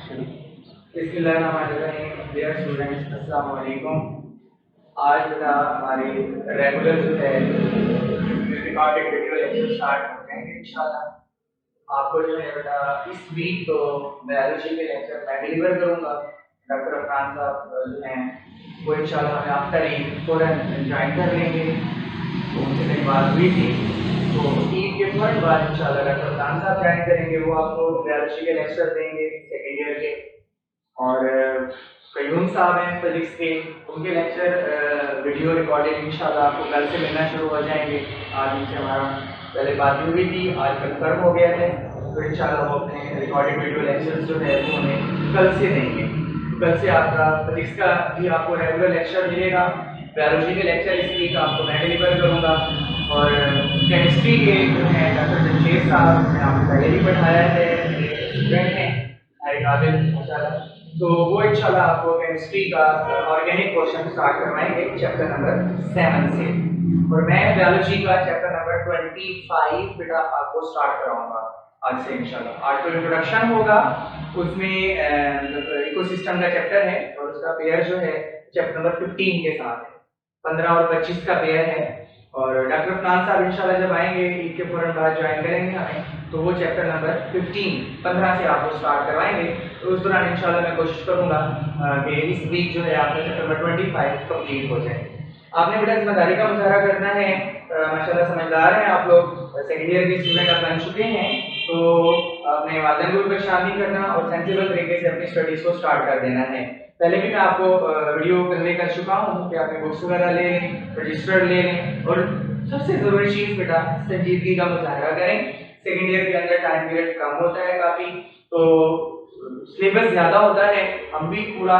Dear students, अस्सलाम वालेकुम। आज बेटा हमारे रेगुलर जो है रिकॉर्डेड वीडियो लेक्चर स्टार्ट हो जाएंगे इंशाल्लाह। आपको जो है बेटा इस वीक तो बायोलॉजी के लेक्चर मैं डिलीवर करूंगा। डॉक्टर अफरान साहब जो हैं वो इंशाल्लाह हमें आफ्टर ईद फौरन ज्वाइन कर लेंगे। तो उनसे मेरी बात हुई थी, तो ईद के फौरन बाद इंशाल्लाह डॉक्टर अफरान साहब ज्वाइन करेंगे। वो आपको बायोलॉजी के लेक्चर देंगे सेकेंड ईयर के। और कयूम साहब हैं फिजिक्स के, उनके लेक्चर वीडियो रिकॉर्डिंग इंशाल्लाह आपको कल से मिलना शुरू हो जाएंगे। आज उनसे हमारा पहले बात हुई थी, आज कंफर्म हो गया है। तो इंशाल्लाह वो अपने रिकॉर्डेड वीडियो लेक्चर्स जो है वो हमें कल से देंगे। तो कल से आपका फिजिक्स का भी आपको रेगुलर लेक्चर मिलेगा। बायोलॉजी के लेक्चर इस वीक आपको मैं डिलीवर करूँगा। और केमिस्ट्री के जो हैं डॉक्टर जमशेद साहब, मैंने आपको पहले भी पढ़ाया है, मेरे स्टूडेंट हैं हमारे काबिल माशाल्लाह। तो वो इंशाल्लाह आपको केमिस्ट्री का ऑर्गेनिक पोर्शन स्टार्ट करवाएंगे चैप्टर नंबर 7 से। और मैं बायोलॉजी का चैप्टर नंबर 25 बेटा आपको स्टार्ट कराऊंगा आज से इंशाल्लाह। आज तो इंट्रोडक्शन होगा, उसमें इकोसिस्टम का चैप्टर है और उसका पेयर जो है चैप्टर नंबर 15 के साथ है। 15 और 25 का पेयर है। और डॉक्टर अफनान साहब इंशाल्लाह जब आएंगे ईद के फौरन बाद ज्वाइन करेंगे हमें, तो वो चैप्टर नंबर 15 से आपको स्टार्ट करवाएंगे। तो उस दौरान इंशाल्लाह मैं कोशिश करूंगा कि इस वीक जो है आपका चैप्टर नंबर 25 कंप्लीट हो जाए। आपने बेटा जिम्मेदारी का मुजाहरा करना है। माशाल्लाह समझदार हैं आप लोग, सेकेंड ईयर के स्टूडेंट आप बन चुके हैं। तो अपने वालिदैन को भी परेशान नहीं करना और सेंसिबल तरीके से अपनी स्टडीज को स्टार्ट कर देना है। पहले भी मैं आपको वीडियो कन्वे कर चुका हूँ कि आपने बुक्स वगैरह ले लें, रजिस्टर ले लें। और सबसे जरूरी चीज बेटा संजीदगी का मुजाहरा करें। सेकेंड ईयर के अंदर टाइम पीरियड कम होता है काफी, तो सिलेबस ज्यादा होता है। हम भी पूरा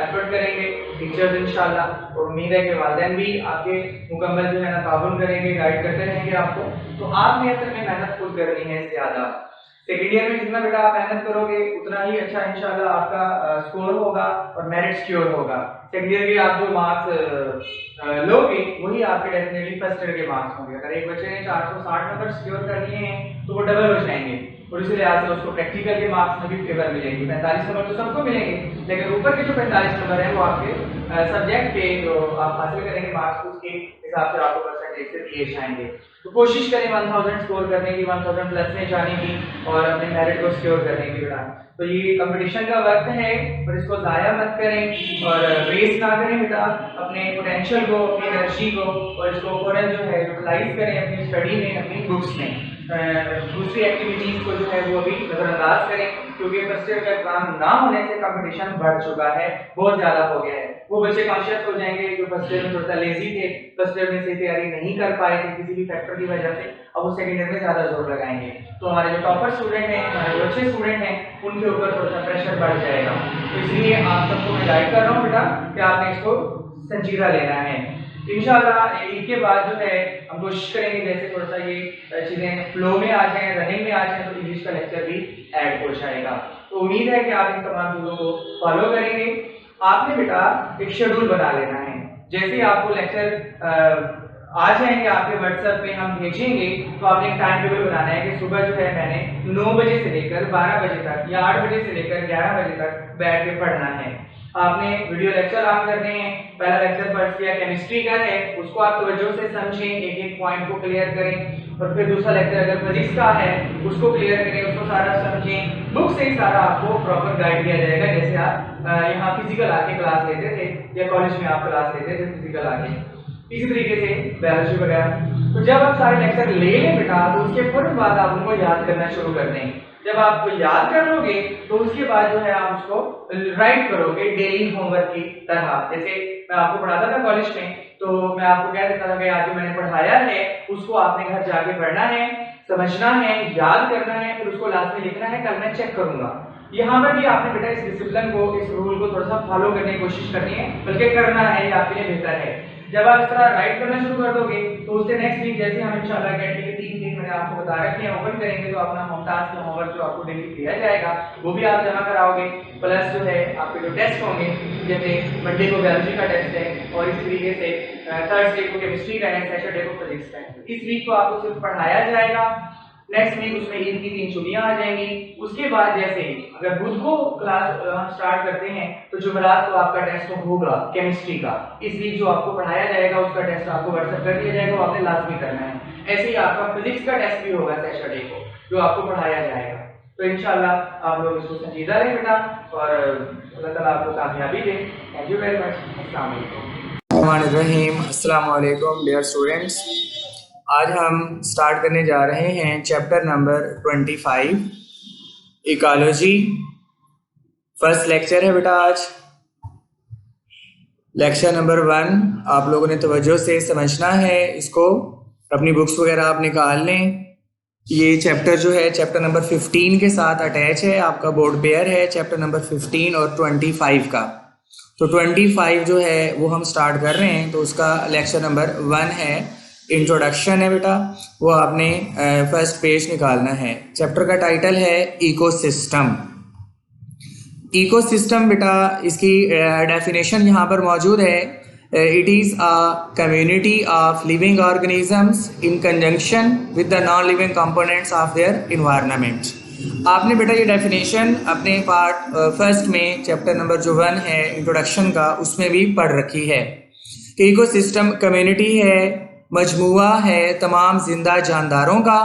एफर्ट करेंगे टीचर्स इंशाल्लाह, और उम्मीद है कि वालिदैन भी आपके मुकम्मल जो है ना ताउन करेंगे, गाइड करते रहेंगे आपको। तो आपने असल में मेहनत खुद करनी है ज्यादा। सेकेंड ईयर में जितना बेटा आप मेहनत करोगे उतना ही अच्छा इंशाल्लाह आपका स्कोर होगा और मेरिट सिक्योर होगा। सेकेंड ईयर के आप जो मार्क्स लोगे वही आपके डेफिनेटली फर्स्ट ईयर के मार्क्स होंगे। अगर एक बच्चे ने 460 नंबर सिक्योर कर लिए हैं तो वो डबल हो जाएंगे, और इसी लिहाज से उसको प्रैक्टिकल के मार्क्स में भी फेवर मिलेंगे। 45 नंबर तो सबको मिलेंगे, लेकिन ऊपर के जो 45 नंबर है वो आपके सब्जेक्ट के जो आप हासिल करेंगे मार्क्स, उसके हिसाब से आपको परसेंटेज से दिए जाएंगे। तो कोशिश करें 1000 स्कोर करने की, 1000 प्लस में जाने की और अपने मेरिट को सिक्योर करने की बेटा। तो ये कंपटीशन का वक्त है और इसको जाया मत करें और वेस्ट ना करें बेटा। अपने पोटेंशियल को, अपनी एनर्जी को और इसको फौरन जो है यूटिलाइज करें अपनी स्टडी में, अपनी बुक्स में। दूसरी एक्टिविटीज को जो है वो भी नजरअंदाज करें, क्योंकि फर्स्ट ईयर का एग्जाम ना होने से कंपटीशन बढ़ चुका है, बहुत ज्यादा हो गया है। वो बच्चे कॉन्शियस हो जाएंगे जो फर्स्ट ईयर में थोड़ा सा लेजी थे, फर्स्ट ईयर में से तैयारी नहीं कर पाए थे किसी भी फैक्टर की वजह से, अब वो सेकंड ईयर में ज्यादा जोर लगाएंगे। तो हमारे जो टॉपर स्टूडेंट हैं, हमारे जो अच्छे स्टूडेंट हैं, उनके ऊपर थोड़ा सा प्रेशर बढ़ जाएगा। तो इसलिए आप सबको मैं गाइड कर रहा हूँ बेटा कि आपने इसको संजीदा लेना है। इंशाल्लाह ईद के बाद जो है हम कोशिश करेंगे जैसे थोड़ा सा ये चीजें फ्लो में आ जाए, रनिंग में आ जाए, तो इंग्लिश का लेक्चर भी ऐड हो जाएगा। तो उम्मीद है कि आप इन तमाम चीजों को फॉलो करेंगे। आपने बेटा एक शेड्यूल बना लेना है। जैसे ही आपको लेक्चर आ जाएंगे आपके व्हाट्सएप पे हम भेजेंगे, तो आपने एक टाइम टेबल बनाना है कि सुबह जो है मैंने 9 बजे से लेकर 12 बजे तक या 8 बजे से लेकर 11 बजे तक बैठ के पढ़ना है। आपने वीडियो लेक्चर ऑन करने हैं। पहला लेक्चर फर्स्ट किया केमिस्ट्री का है, उसको आप तवज्जो से समझें, एक एक पॉइंट को क्लियर करें। और फिर दूसरा लेक्चर अगर फिजिक्स का है उसको क्लियर करें, उसको सारा समझें। बुक से ही सारा आपको प्रॉपर गाइड किया जाएगा, जैसे आप यहाँ फिजिकल आके क्लास लेते थे या कॉलेज में आप क्लास लेते थे फिजिकल आके, इसी तरीके से बायोलॉजी वगैरह। तो जब आप सारे लेक्चर ले लें बेटा, तो उसके फौरन बाद आप उनको याद करना शुरू कर दें। जब आप याद कर लोगे तो उसके बाद जो है आप उसको राइट करोगे डेली होमवर्क की तरह। जैसे मैं आपको पढ़ाता था कॉलेज में, तो मैं आपको कह देता था कि आज जो मैंने पढ़ाया है उसको आपने घर जाके पढ़ना है, समझना है, याद करना है, फिर उसको लास्ट में लिखना है, कल मैं चेक करूंगा। यहाँ पर भी आपने बेटा इस डिसिप्लिन को, इस रूल को थोड़ा सा फॉलो करने की कोशिश करनी है, बल्कि करना है, ये आपके लिए बेहतर है। जब आप इस तरह राइट करना शुरू कर दोगे तो उससे नेक्स्ट वीक जैसे हम इंशाल्लाह कैटी के 3 दिन मैंने आपको बता रखे हैं ओपन करेंगे, तो अपना मुमताज का होमवर्क जो आपको डेली दिया जाएगा वो भी आप जमा कराओगे। प्लस जो है आपके जो टेस्ट होंगे, जैसे मंडे को बायोलॉजी का टेस्ट है और इस तरीके से थर्सडे को केमिस्ट्री का है, सैटरडे को फिजिक्स का है। इस वीक को आपको सिर्फ पढ़ाया जाएगा, नेक्स्ट वीक उसमें ईद की 3 छुट्टियां आ जाएंगी। उसके बाद जैसे अगर बुध को क्लास हम स्टार्ट करते हैं तो जुमेरात को आपका टेस्ट होगा केमिस्ट्री का। इस वीक जो आपको पढ़ाया जाएगा उसका टेस्ट आपको व्हाट्सएप कर दिया जाएगा, वो आपने लाजमी करना है। ऐसे ही आपका फिजिक्स का टेस्ट भी होगा सैटरडे को, जो आपको पढ़ाया जाएगा। तो इंशाल्लाह आप लोग इसको संजीदा लें बेटा, और अल्लाह ताला आपको कामयाबी दे। Thank you very much. अस्सलाम वालेकुम। अस्सलाम वालेकुम डियर स्टूडेंट्स, आज हम स्टार्ट करने जा रहे हैं chapter number 25 ecology. First lecture है बेटा आज, लेक्चर नंबर 1। आप लोगों ने तवज्जो से समझना है इसको, अपनी बुक्स वगैरह आप निकाल लें। ये चैप्टर जो है चैप्टर नंबर 15 के साथ अटैच है, आपका बोर्ड पेयर है चैप्टर नंबर 15 और 25 का। तो 25 जो है वो हम स्टार्ट कर रहे हैं, तो उसका लेक्चर नंबर 1 है, इंट्रोडक्शन है बेटा। वो आपने फर्स्ट पेज निकालना है। चैप्टर का टाइटल है इकोसिस्टम। इकोसिस्टम बेटा, इसकी डेफिनेशन यहाँ पर मौजूद है। It is a community of living organisms in conjunction with the non living components of their environment. आपने बेटा ये डेफिनेशन अपने पार्ट फर्स्ट में चैप्टर नंबर जो 1 है इंट्रोडक्शन का, उसमें भी पढ़ रखी है कि इकोसिस्टम कम्युनिटी है, मजमुआ है तमाम जिंदा जानदारों का।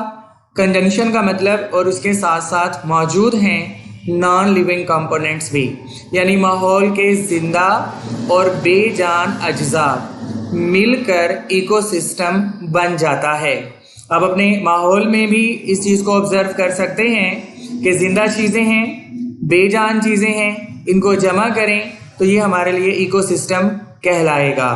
कंजंक्शन का मतलब और उसके साथ साथ मौजूद हैं नॉन लिविंग कंपोनेंट्स भी, यानी माहौल के जिंदा और बेजान अज्जा मिलकर इकोसिस्टम बन जाता है। अब अपने माहौल में भी इस चीज़ को ऑब्जर्व कर सकते हैं कि जिंदा चीज़ें हैं, बेजान चीज़ें हैं, इनको जमा करें तो ये हमारे लिए इकोसिस्टम कहलाएगा।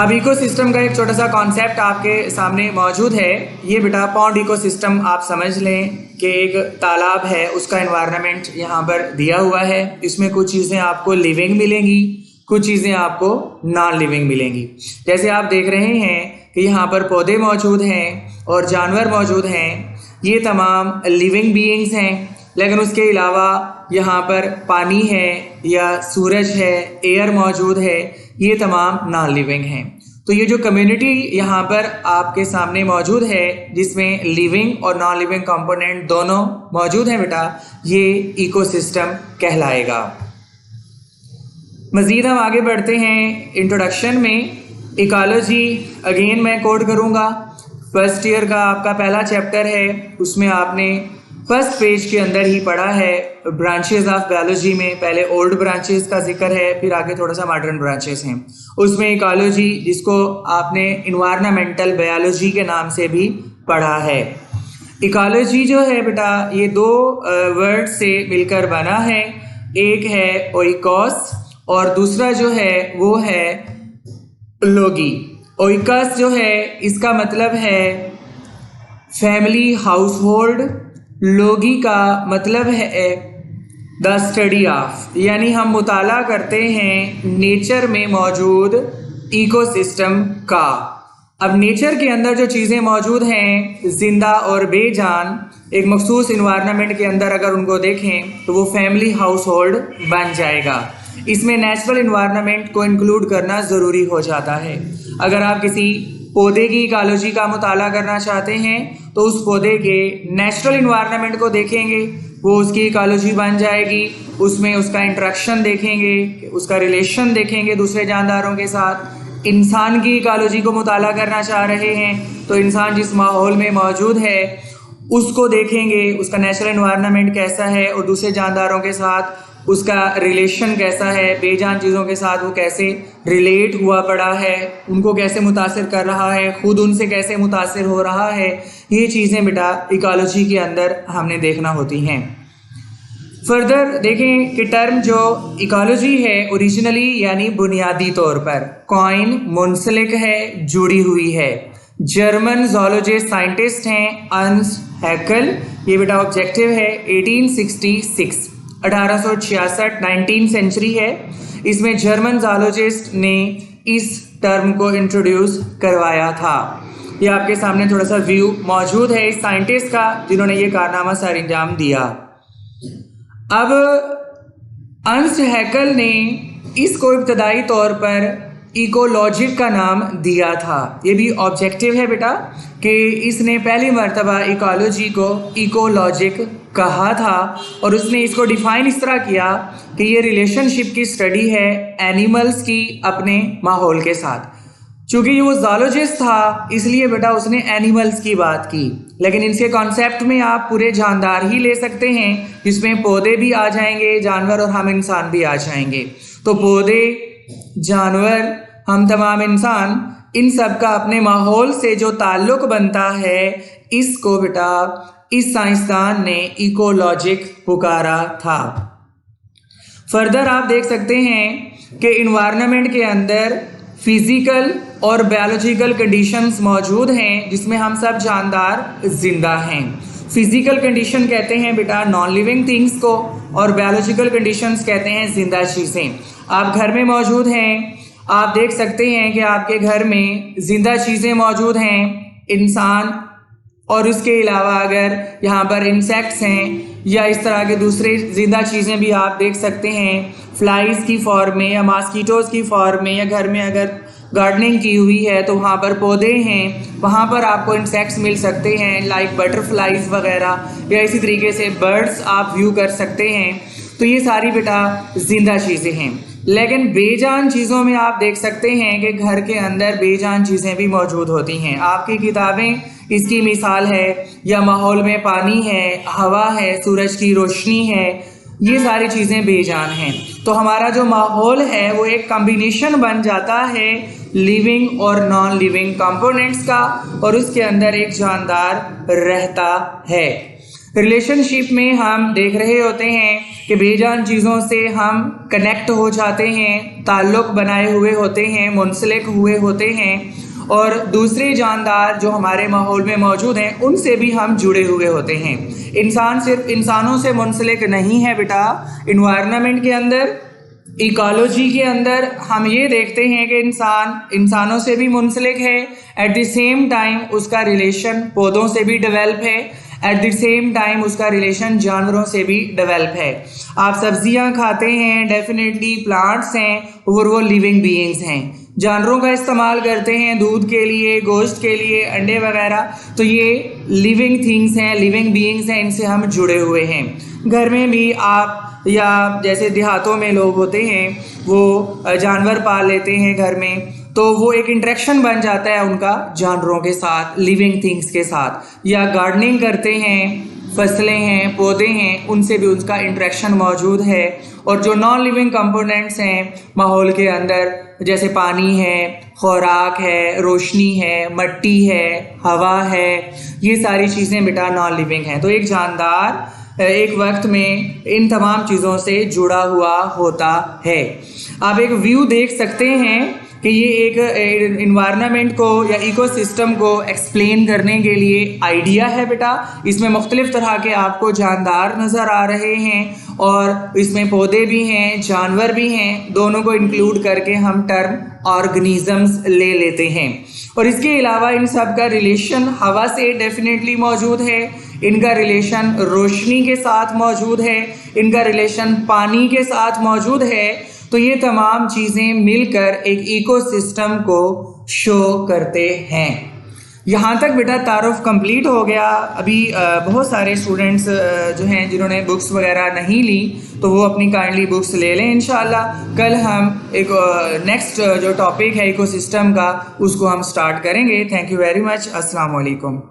अब इकोसिस्टम का एक छोटा सा कॉन्सेप्ट आपके सामने मौजूद है। ये बेटा पॉन्ड इकोसिस्टम आप समझ लें कि एक तालाब है, उसका एनवायरनमेंट यहाँ पर दिया हुआ है। इसमें कुछ चीज़ें आपको लिविंग मिलेंगी, कुछ चीज़ें आपको नॉन लिविंग मिलेंगी। जैसे आप देख रहे हैं कि यहाँ पर पौधे मौजूद हैं और जानवर मौजूद हैं, ये तमाम लिविंग बीइंग्स हैं। लेकिन उसके अलावा यहाँ पर पानी है या सूरज है, एयर मौजूद है, ये तमाम नॉन लिविंग हैं। तो ये जो कम्युनिटी यहाँ पर आपके सामने मौजूद है, जिसमें लिविंग और नॉन लिविंग कंपोनेंट दोनों मौजूद हैं बेटा, ये इकोसिस्टम कहलाएगा। मज़ीद हम आगे बढ़ते हैं इंट्रोडक्शन में। इकोलॉजी अगेन मैं कोड करूँगा। फर्स्ट ईयर का आपका पहला चैप्टर है, उसमें आपने फर्स्ट पेज के अंदर ही पढ़ा है ब्रांचेस ऑफ बायोलॉजी में। पहले ओल्ड ब्रांचेस का जिक्र है, फिर आगे थोड़ा सा मॉडर्न ब्रांचेस हैं। उसमें इकोलॉजी, जिसको आपने इन्वायरमेंटल बायोलॉजी के नाम से भी पढ़ा है। इकोलॉजी जो है बेटा, ये 2 वर्ड से मिलकर बना है। एक है ओइकोस और दूसरा जो है वो है लोगी। ओइकोस जो है इसका मतलब है फैमिली, हाउसहोल्ड। लोगी का मतलब है द स्टडी ऑफ, यानी हम मुताला करते हैं नेचर में मौजूद इकोसिस्टम का। अब नेचर के अंदर जो चीज़ें मौजूद हैं जिंदा और बेजान, एक मखसूस इन्वायरमेंट के अंदर अगर उनको देखें तो वो फैमिली, हाउस होल्ड बन जाएगा। इसमें नेचुरल इन्वायरमेंट को इंक्लूड करना ज़रूरी हो जाता है। अगर आप किसी पौधे की इकोलॉजी का मुताला करना चाहते हैं तो उस पौधे के नेचुरल इन्वायरमेंट को देखेंगे, वो उसकी इकोलॉजी बन जाएगी। उसमें उसका इंटरेक्शन देखेंगे, उसका रिलेशन देखेंगे दूसरे जानदारों के साथ। इंसान की इकोलॉजी को मुताला करना चाह रहे हैं तो इंसान जिस माहौल में मौजूद है उसको देखेंगे, उसका नेचुरल इन्वायरमेंट कैसा है और दूसरे जानदारों के साथ उसका रिलेशन कैसा है, बेजान चीज़ों के साथ वो कैसे रिलेट हुआ पड़ा है, उनको कैसे मुतासिर कर रहा है, खुद उनसे कैसे मुतासिर हो रहा है। ये चीज़ें बेटा इकोलॉजी के अंदर हमने देखना होती हैं। फर्दर देखें कि टर्म जो इकोलॉजी है ओरिजिनली यानी बुनियादी तौर पर कॉइन मुंसलिक है, जुड़ी हुई है। जर्मन ज़ूलॉजिस्ट साइंटिस्ट हैं अर्नस्ट हैकेल। ये बेटा ऑब्जेक्टिव है 1866 1866 19वीं सेंचुरी है। इसमें जर्मन ज़ूलॉजिस्ट ने इस टर्म को इंट्रोड्यूस करवाया था। ये आपके सामने थोड़ा सा व्यू मौजूद है इस साइंटिस्ट का जिन्होंने ये कारनामा सर अंजाम दिया। अब अर्नस्ट हैकेल ने इसको इब्तदाई तौर पर इकोलॉजिक का नाम दिया था। ये भी ऑब्जेक्टिव है बेटा कि इसने पहली मर्तबा इकोलॉजी को इकोलॉजिक कहा था और उसने इसको डिफाइन इस तरह किया कि ये रिलेशनशिप की स्टडी है एनिमल्स की अपने माहौल के साथ। चूँकि ये वो ज़ूलॉजिस्ट था इसलिए बेटा उसने एनिमल्स की बात की, लेकिन इनके कॉन्सेप्ट में आप पूरे जानदार ही ले सकते हैं, जिसमें पौधे भी आ जाएंगे, जानवर और हम इंसान भी आ जाएंगे। तो पौधे, जानवर, हम तमाम इंसान, इन सब का अपने माहौल से जो ताल्लुक़ बनता है इसको बेटा इस साइंसदान ने इकोलॉजिक पुकारा था। फर्दर आप देख सकते हैं कि इन्वायरमेंट के अंदर फिज़िकल और बायोलॉजिकल कंडीशंस मौजूद हैं जिसमें हम सब जानदार जिंदा हैं। फिज़िकल कंडीशन कहते हैं बेटा नॉन लिविंग थिंग्स को और बायोलॉजिकल कंडीशंस कहते हैं जिंदा चीज़ें। आप घर में मौजूद हैं, आप देख सकते हैं कि आपके घर में जिंदा चीज़ें मौजूद हैं, इंसान, और उसके अलावा अगर यहाँ पर इंसेक्ट्स हैं या इस तरह के दूसरे ज़िंदा चीज़ें भी आप देख सकते हैं फ्लाइज़ की फॉर्म में या मॉस्किटोज़ की फॉर्म में, या घर में अगर गार्डनिंग की हुई है तो वहाँ पर पौधे हैं, वहाँ पर आपको इंसेक्ट्स मिल सकते हैं लाइक बटरफ्लाइज वगैरह, या इसी तरीके से बर्ड्स आप व्यू कर सकते हैं। तो ये सारी बेटा ज़िंदा चीज़ें हैं। लेकिन बेजान चीज़ों में आप देख सकते हैं कि घर के अंदर बेजान चीज़ें भी मौजूद होती हैं। आपकी किताबें इसकी मिसाल है, या माहौल में पानी है, हवा है, सूरज की रोशनी है, ये सारी चीज़ें बेजान हैं। तो हमारा जो माहौल है वो एक कॉम्बिनेशन बन जाता है लिविंग और नॉन लिविंग कंपोनेंट्स का, और उसके अंदर एक जानदार रहता है। रिलेशनशिप में हम देख रहे होते हैं कि बेजान चीज़ों से हम कनेक्ट हो जाते हैं, ताल्लुक़ बनाए हुए होते हैं, मुंसलिक हुए होते हैं, और दूसरे जानदार जो हमारे माहौल में मौजूद हैं उनसे भी हम जुड़े हुए होते हैं। इंसान सिर्फ इंसानों से मुंसलिक नहीं है बेटा, इन्वायरमेंट के अंदर, इकोलॉजी के अंदर हम ये देखते हैं कि इंसान इंसानों से भी मुंसलिक है, एट द सेम टाइम उसका रिलेशन पौधों से भी डेवलप है, एट द सेम टाइम उसका रिलेशन जानवरों से भी डेवलप है। आप सब्जियां खाते हैं, डेफिनेटली प्लांट्स हैं और वो लिविंग बीइंग्स हैं। जानवरों का इस्तेमाल करते हैं दूध के लिए, गोश्त के लिए, अंडे वगैरह, तो ये लिविंग थिंग्स हैं, लिविंग बीइंग्स हैं, इनसे हम जुड़े हुए हैं। घर में भी आप, या जैसे देहातों में लोग होते हैं वो जानवर पाल लेते हैं घर में, तो वो एक इंटरेक्शन बन जाता है उनका जानवरों के साथ, लिविंग थिंग्स के साथ। या गार्डनिंग करते हैं, फसलें हैं, पौधे हैं, उनसे भी उसका इंटरेक्शन मौजूद है। और जो नॉन लिविंग कंपोनेंट्स हैं माहौल के अंदर, जैसे पानी है, खुराक है, रोशनी है, मट्टी है, हवा है, ये सारी चीज़ें बेटा नॉन लिविंग हैं। तो एक जानदार एक वक्त में इन तमाम चीज़ों से जुड़ा हुआ होता है। आप एक व्यू देख सकते हैं कि ये एक इन्वायरमेंट को या इकोसिस्टम को एक्सप्लेन करने के लिए आइडिया है बेटा। इसमें मुख्तलिफ तरह के आपको जानदार नज़र आ रहे हैं, और इसमें पौधे भी हैं, जानवर भी हैं, दोनों को इंक्लूड करके हम टर्म ऑर्गेनिजम्स ले लेते हैं। और इसके अलावा इन सब का रिलेशन हवा से डेफिनेटली मौजूद है, इनका रिलेशन रोशनी के साथ मौजूद है, इनका रिलेशन पानी के साथ मौजूद है। तो ये तमाम चीज़ें मिलकर एक इकोसिस्टम को शो करते हैं। यहाँ तक बेटा तारुफ कंप्लीट हो गया। अभी बहुत सारे स्टूडेंट्स जो हैं जिन्होंने बुक्स वगैरह नहीं ली, तो वो अपनी काइंडली बुक्स ले लें। इंशाल्लाह कल हम एक नेक्स्ट जो टॉपिक है इकोसिस्टम का, उसको हम स्टार्ट करेंगे। Thank you very much. अस्सलाम वालेकुम।